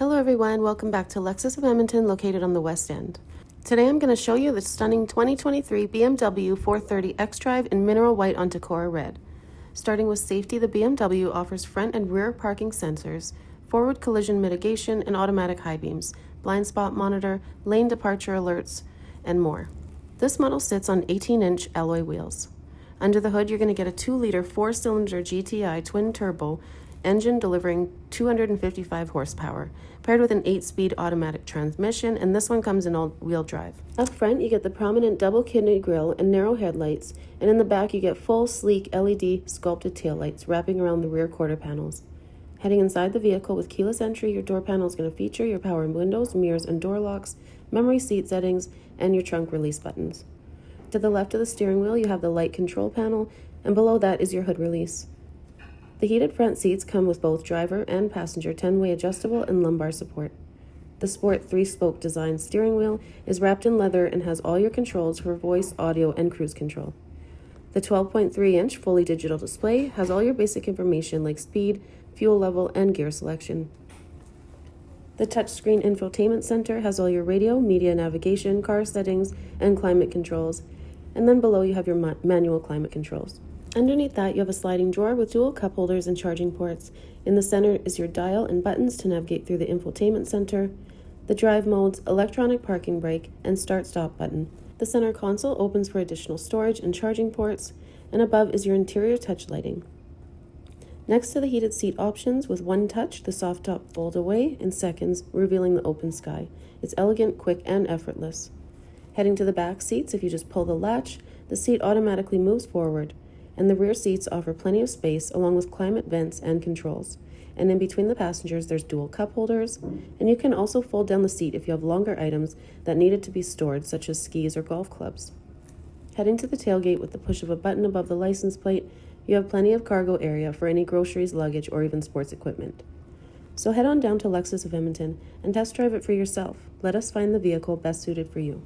Hello everyone, welcome back to Lexus of Edmonton, located on the West End. Today I'm going to show you the stunning 2023 BMW 430 XDrive in mineral white on Tacora Red. Starting with safety, the BMW offers front and rear parking sensors, forward collision mitigation and automatic high beams, blind spot monitor, lane departure alerts, and more. This model sits on 18-inch alloy wheels. Under the hood, you're going to get a 2-liter 4-cylinder GTI twin-turbo engine delivering 255 horsepower, paired with an 8-speed automatic transmission, and this one comes in all-wheel drive. Up front, you get the prominent double kidney grille and narrow headlights, and in the back you get full, sleek LED sculpted taillights wrapping around the rear quarter panels. Heading inside the vehicle with keyless entry, your door panel is going to feature your power windows, mirrors, and door locks, memory seat settings, and your trunk release buttons. To the left of the steering wheel, you have the light control panel, and below that is your hood release. The heated front seats come with both driver and passenger 10-way adjustable and lumbar support. The Sport 3-spoke design steering wheel is wrapped in leather and has all your controls for voice, audio, and cruise control. The 12.3-inch fully digital display has all your basic information like speed, fuel level, and gear selection. The touchscreen infotainment center has all your radio, media navigation, car settings, and climate controls, and then below you have your manual climate controls. Underneath that, you have a sliding drawer with dual cup holders and charging ports. In the center is your dial and buttons to navigate through the infotainment center, the drive modes, electronic parking brake, and start-stop button. The center console opens for additional storage and charging ports, and above is your interior touch lighting. Next to the heated seat options, with one touch, the soft top folds away in seconds, revealing the open sky. It's elegant, quick, and effortless. Heading to the back seats, if you just pull the latch, the seat automatically moves forward, and the rear seats offer plenty of space along with climate vents and controls. And in between the passengers, there's dual cup holders, and you can also fold down the seat if you have longer items that needed to be stored, such as skis or golf clubs. Heading to the tailgate with the push of a button above the license plate, you have plenty of cargo area for any groceries, luggage, or even sports equipment. So head on down to Lexus of Edmonton and test drive it for yourself. Let us find the vehicle best suited for you.